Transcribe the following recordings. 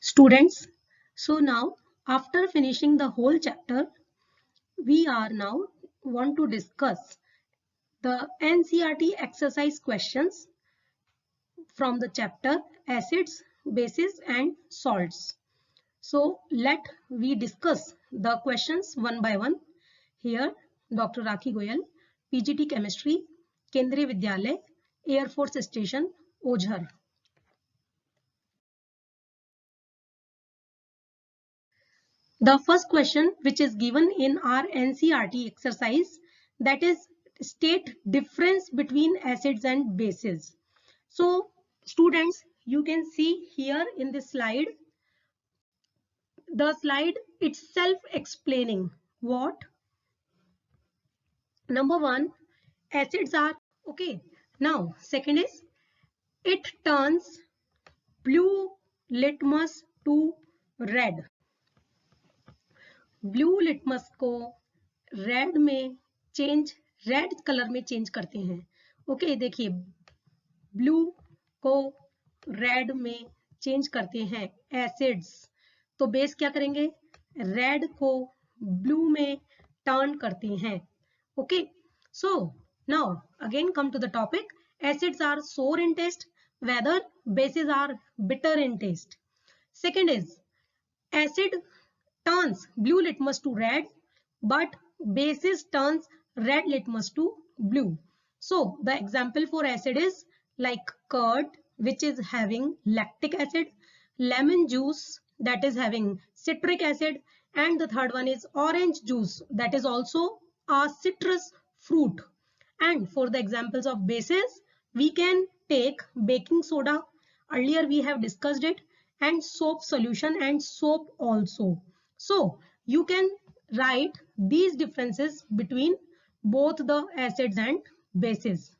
Students, so now after finishing the whole chapter, we are now want to discuss the NCERT exercise questions from the chapter acids, bases and salts. So let we discuss the questions one by one. Here Dr. Rakhi Goyal, PGT Chemistry, Kendriya Vidyalaya, Air Force Station, Ojhar. The first question which is given in our NCERT exercise, that is state difference between acids and bases. So students, you can see here in this slide, the slide itself explaining what. Number one, acids are okay. Now second is it turns blue litmus to red. Blue litmus को red में change, red colour में change करते हैं. Okay देखिए, blue को red में change करते हैं एसिड्स. तो बेस क्या करेंगे, रेड को ब्लू में टर्न करते हैं. Okay, so now again come to the topic. Acids are sour in taste, whether bases are bitter in taste. Second is acid turns blue litmus to red, but bases turns red litmus to blue. So the example for acid is like curd, which is having lactic acid, lemon juice that is having citric acid, and the third one is orange juice that is also a citrus fruit. And for the examples of bases, we can take baking soda, earlier we have discussed it, and soap solution and soap also. So you can write these differences between both the acids and bases.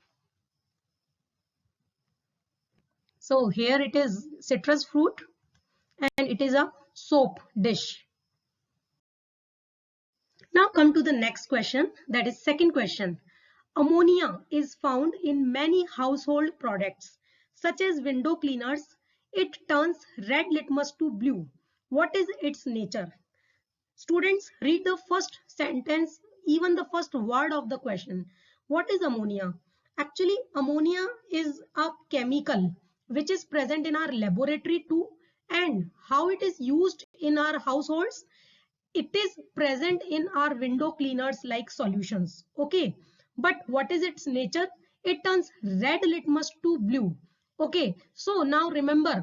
So here it is citrus fruit and it is a soap dish. Now come to the next question, that is second question. Ammonia is found in many household products such as window cleaners. It turns red litmus to blue. What is its nature? Students, read the first sentence, even the first word of the question. What is ammonia? Actually, ammonia is a chemical which is present in our laboratory too, and how it is used in our households. It is present in our window cleaners like solutions. Okay, but what is its nature? It turns red litmus to blue. Okay, so now remember,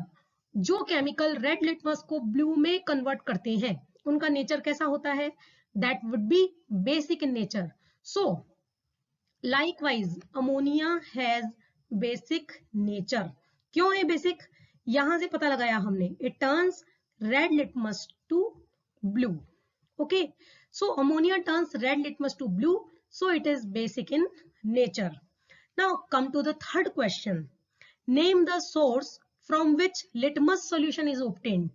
जो chemical red litmus को blue में convert करते हैं उनका nature कैसा होता है? That would be basic in nature. So likewise ammonia has basic nature. क्यों है बेसिक? यहां से पता लगाया हमने. It turns red litmus to blue. Okay, so ammonia turns red litmus to blue, so it is basic in nature. Now come to the third question. Name the source from which litmus solution is obtained.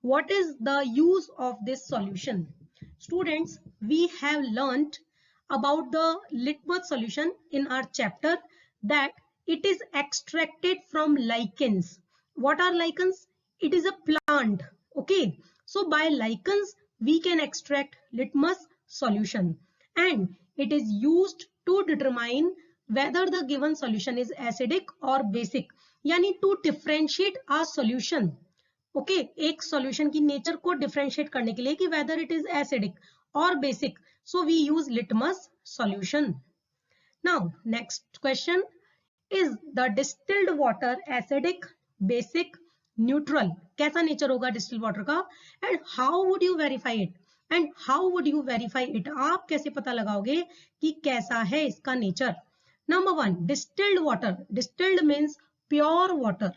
What is the use of this solution? Students, we have learnt about the litmus solution in our chapter that it is extracted from lichens. What are lichens? It is a plant. Okay, so by lichens we can extract litmus solution, and it is used to determine whether the given solution is acidic or basic, यानी to differentiate a solution. Okay, एक solution की nature को differentiate करने के लिए कि whether it is acidic or basic, so we use litmus solution. Now next question, is the distilled water acidic, basic, neutral? कैसा nature होगा डिस्टिल वाटर का? And how would you verify it? And how would you verify it? आप कैसे पता लगाओगे कि कैसा है इसका nature? Number one, distilled water. Distilled means pure water,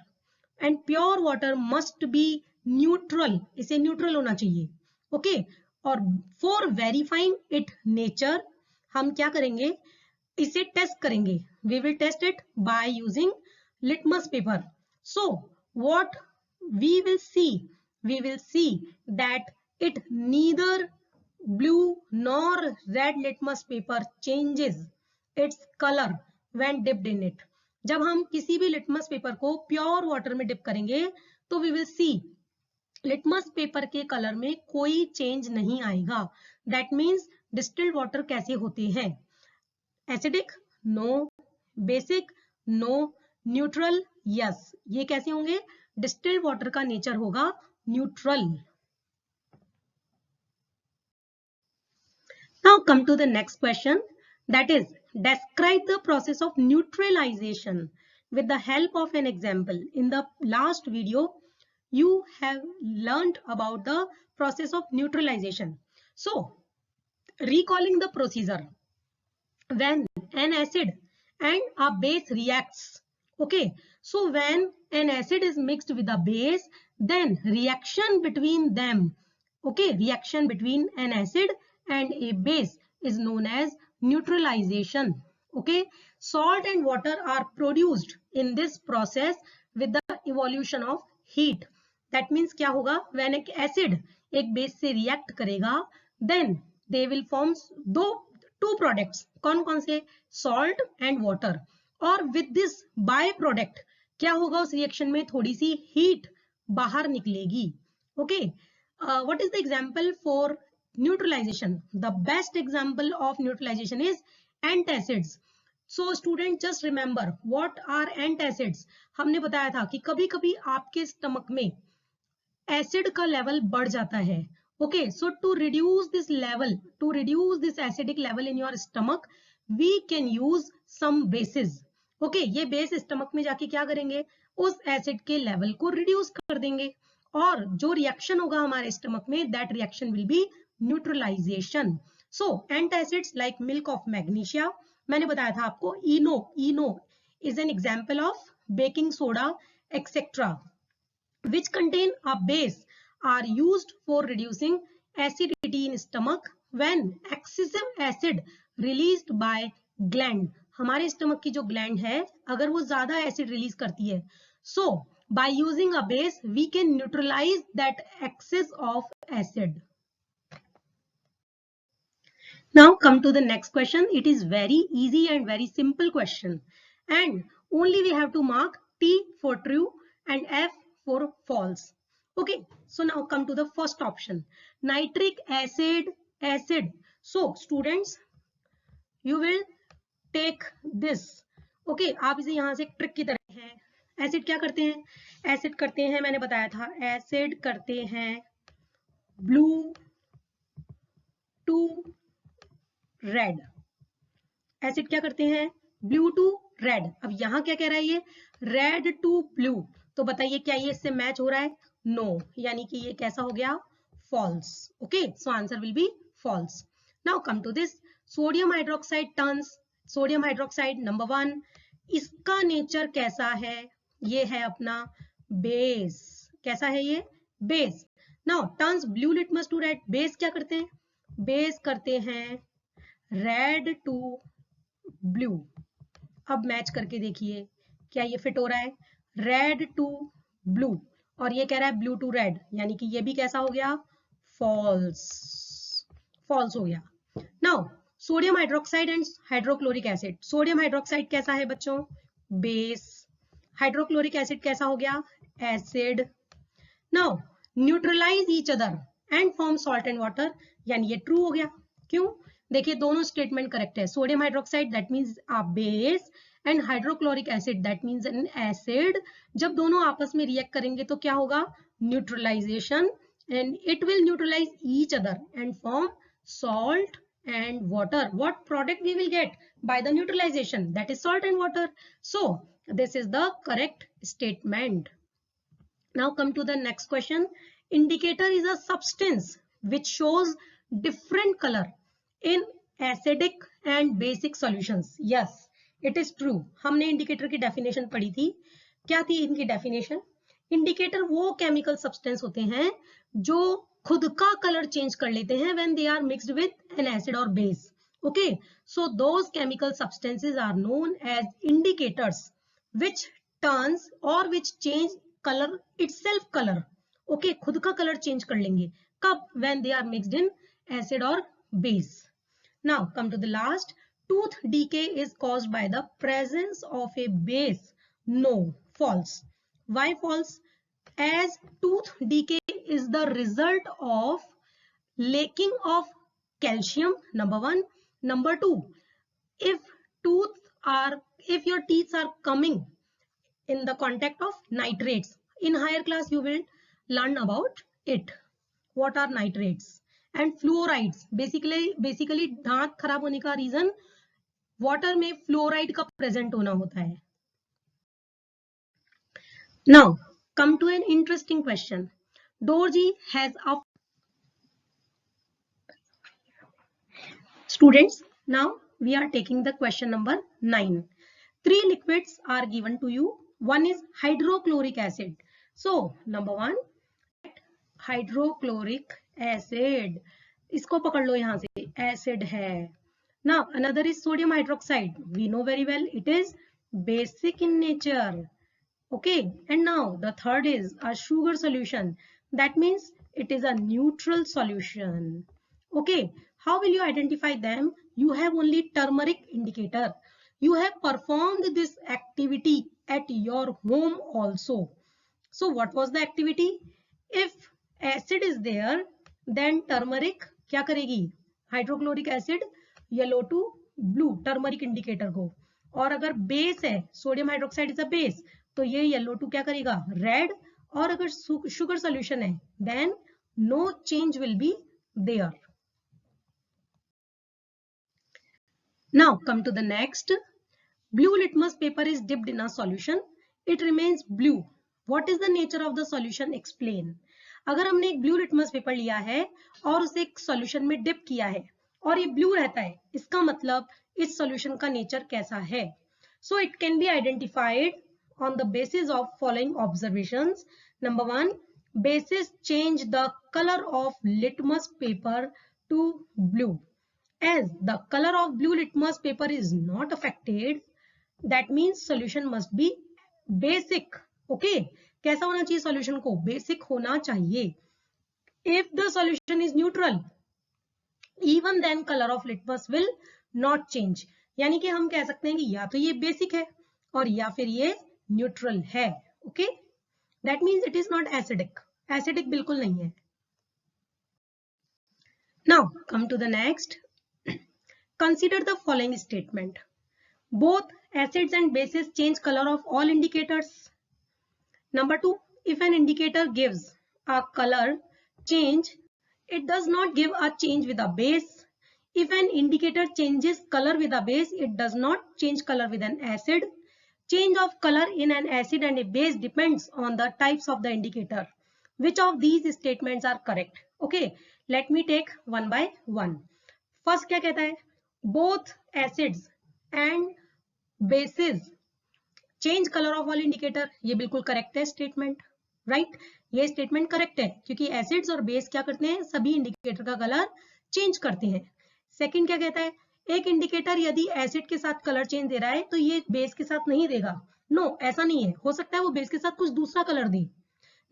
and pure water must be neutral. इसे न्यूट्रल होना चाहिए. ओके, और फॉर वेरीफाइंग इट नेचर हम क्या करेंगे? इसे टेस्ट करेंगे. We will test it by using litmus paper. So what we will see that it neither blue nor red litmus paper changes its color when dipped in it. जब हम किसी भी litmus paper को pure water में dip करेंगे तो we will see litmus paper के colour में कोई चेंज नहीं आएगा। दैट मीन्स डिस्टिल्ड वाटर कैसे होते हैं? Acidic, no. Basic, no. Neutral, yes. ये कैसे होंगे? डिस्टिल्ड वाटर का नेचर होगा neutral. Now come to the next question, that is describe the process of neutralization with the help of an example. In the last video you have learned about the process of neutralization. So recalling the procedure, when an acid and a base reacts, okay, so when an acid is mixed with a base, then reaction between them, okay, reaction between an acid and a base is known as neutralization. Okay, salt and water are produced in this process with the evolution of heat. That means क्या होगा? When एक acid एक base से react करेगा, then they will form two products. कौन कौन से? Salt and water. और with this byproduct क्या होगा? उस reaction में थोड़ी सी heat बाहर निकलेगी. Okay. What is the example for neutralization? The best example of neutralization is antacids. So student just remember what are antacids. हमने बताया था कि कभी कभी आपके स्टमक में एसिड का लेवल बढ़ जाता है. Okay, so to reduce this level, to reduce this acidic level in your stomach, we can use some bases. Okay, ये बेस स्टमक में जाके क्या करेंगे? उस एसिड के लेवल को रिड्यूस कर देंगे और जो रिएक्शन होगा हमारे स्टमक में, that reaction will be neutralisation. So antacids like milk of magnesia, मैंने बताया था आपको, Eno is an example of baking soda etcetera which contain a base are used for reducing acidity in stomach when excessive acid released by gland. हमारे stomach की जो gland है अगर वो ज्यादा एसिड रिलीज करती है, so by using a base we can neutralize that excess of acid. Now come to the next question. It is very easy and very simple question, and only we have to mark T for true and F for false. Okay, so now come to the first option, nitric acid. So students, you will take this. Okay, आप इसे यहां से trick की तरह है. Acid क्या करते हैं? एसिड करते हैं, मैंने बताया था, एसिड करते हैं ब्लू टू रेड. एसिड क्या करते हैं? Blue to red. अब यहां क्या कह रहा है ये? Red to blue. तो बताइए क्या ये इससे मैच हो रहा है? नो, यानी कि ये कैसा हो गया? False. Okay, so answer will be false. Now come to this sodium hydroxide turns. Sodium hydroxide number 1, इसका नेचर कैसा है? ये है अपना बेस. कैसा है ये? Base. Now turns blue litmus to red. Base क्या करते हैं? बेस करते हैं रेड टू ब्लू. अब मैच करके देखिए क्या ये फिट हो रहा है? रेड टू ब्लू, और ये कह रहा है ब्लू टू रेड, यानी कि ये भी कैसा हो गया? फॉल्स. फॉल्स हो गया. Now sodium hydroxide and hydrochloric acid. Sodium hydroxide कैसा है बच्चों? बेस. हाइड्रोक्लोरिक एसिड कैसा हो गया? Acid. Now neutralize each other and form salt and water, यानी ये ट्रू हो गया. क्यों? देखिए दोनों स्टेटमेंट करेक्ट है. Sodium hydroxide that means a base and hydrochloric acid that means an acid. जब दोनों आपस में रिएक्ट करेंगे तो क्या होगा? Neutralization, and it will neutralize each other and form salt and water. What product we will get by the neutralization? That is salt and water. So this is the correct statement. Now come to the next question. Indicator is a substance which shows different color in acidic and basic solutions. Yes, it is true. हमने indicator की definition पढ़ी थी. क्या थी इनकी definition? Indicator वो chemical substance होते हैं जो खुद का कलर चेंज कर लेते हैं when they are mixed with an acid or base. Okay, so those chemical substances are known as indicators which turns or which change color itself color. Okay, खुद का कलर चेंज कर लेंगे. कब? when they are mixed in acid or base. Now come to the last. Tooth decay is caused by the presence of a base. No, false. Why false? As tooth decay is the result of lacking of calcium, number 1. Number 2, if your teeth are coming in the contact of nitrates. In higher class you will learn about it. What are nitrates and fluorides? Basically दांत खराब होने का reason water में fluoride का present होना होता है. Now come to an interesting question. Dorji has a students. Now we are taking the question number 9. 3 liquids are given to you. One is hydrochloric acid. So number 1, hydrochloric acid, इसको पकड़ लो यहाँ से, acid है. Now another is sodium hydroxide. We know very well it is basic in nature. Okay, and now the third is a sugar solution. That means it is a neutral solution. Okay, how will you identify them? You have only turmeric indicator. You have performed this activity at your home also. So what was the activity? If acid is there, then turmeric क्या करेगी? Hydrochloric acid yellow to blue, turmeric indicator को. और अगर base है, sodium hydroxide is a base, तो ये yellow to क्या करेगा? रेड. और अगर शुगर सॉल्यूशन है, then no change will be there. Now come to the next. Blue litmus paper is dipped in a solution. It remains blue. What is the nature of the solution? Explain. अगर हमने एक blue litmus paper लिया है और उसे एक solution में dip किया है और ये ब्लू रहता है, इसका मतलब इस सॉल्यूशन का नेचर कैसा है? So it can be identified on the basis of following observations. Number 1, basis change the color of litmus paper to blue. As the color of blue litmus paper is not affected, that means solution must be basic. Okay, कैसा होना चाहिए solution को? Basic होना चाहिए. If the solution is neutral, even then color of litmus will not change. यानी कि हम कह सकते हैं कि या तो ये बेसिक है और या फिर ये न्यूट्रल है. Okay, that means it is not acidic. Acidic बिल्कुल नहीं है. Now come to the next. Consider the following statement. Both acids and bases change color of all indicators. Number 2, if an indicator gives a color change, it does not give a change with a base. If an indicator changes color with a base, it does not change color with an acid. Change of color in an acid and a base depends on the types of the indicator. Which of these statements are correct? Okay, let me take one by one. First क्या कहता है? Both acids and bases change color of all indicator. ये बिल्कुल correct है statement, right? ये statement correct है क्योंकि acids और बेस क्या करते हैं? सभी इंडिकेटर का कलर चेंज करते हैं. सेकंड क्या कहता है? एक इंडिकेटर यदि एसिड के साथ कलर चेंज दे रहा है तो ये बेस के साथ नहीं देगा. नो, ऐसा नहीं है. हो सकता है वो बेस के साथ कुछ दूसरा colour they.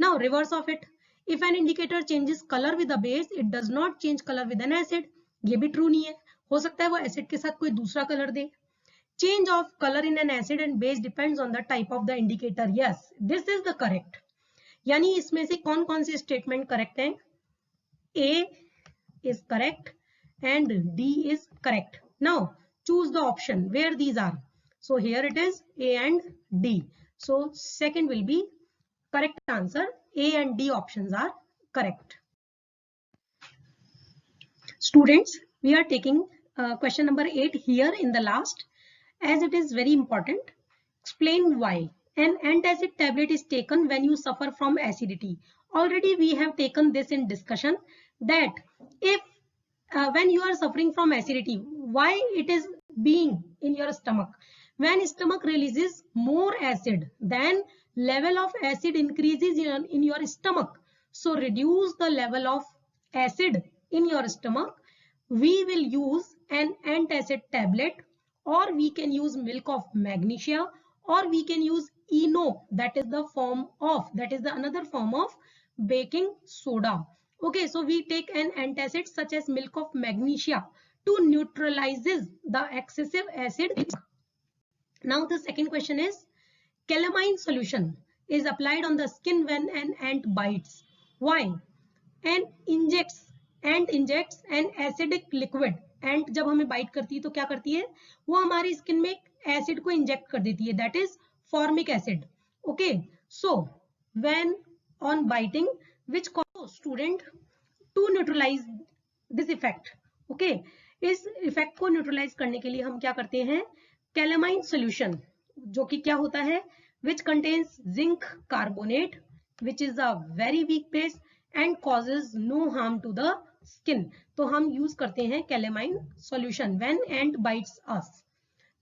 Now reverse of it. If an indicator changes colour with a base, it does not change colour with N acid. ये भी ट्रू नहीं है. हो सकता है वो एसिड के साथ कोई दूसरा colour they. Change of color in an acid and base depends on the type of the indicator. Yes, this is the correct. यानी इसमें से कौन कौन से स्टेटमेंट करेक्ट हैं? A is correct and D is correct. Now choose the option where these are. So here it is A and D. So second will be correct answer. A and D options are correct. Students, we are taking question number 8 here in the last. As it is very important, explain why an antacid tablet is taken when you suffer from acidity. Already we have taken this in discussion that if when you are suffering from acidity, why it is being in your stomach? When stomach releases more acid, then level of acid increases in your stomach. So reduce the level of acid in your stomach. We will use an antacid tablet, or we can use milk of magnesia, or we can use ENO, that is the another form of baking soda. Okay, so we take an antacid such as milk of magnesia to neutralizes the excessive acid. Now the second question is, calamine solution is applied on the skin when an ant bites. Why? And injects an acidic liquid. And जब हमें bite करती है तो क्या करती है, वो हमारी स्किन में एसिड को इंजेक्ट कर देती है, that is formic acid. Okay, so when on biting which cause student to neutralize this effect. Okay, इस इफेक्ट को न्यूट्रलाइज करने के लिए हम क्या करते हैं, कैलामाइन सोल्यूशन, जो कि क्या होता है, which contains zinc carbonate which is a very weak base and causes no harm to the skin. तो हम use करते हैं calamine solution when ant bites us.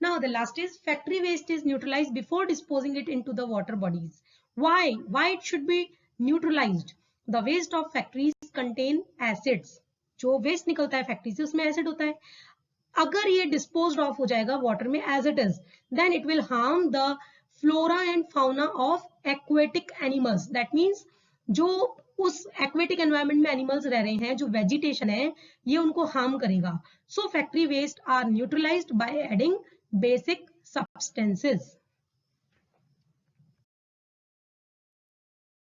Now the last is factory waste is neutralized before disposing it into the water bodies. Why it should be neutralized? The waste of factories contain acids. जो waste निकलता है factory से उसमें acid होता है. अगर ये disposed of हो जाएगा वाटर में as it is, then it will harm the flora and fauna of aquatic animals. That means जो उस एक्वेटिक एनवायरमेंट में एनिमल्स रह रहे हैं, जो वेजिटेशन है, ये उनको हार्म करेगा. So factory waste are neutralised by adding basic substances.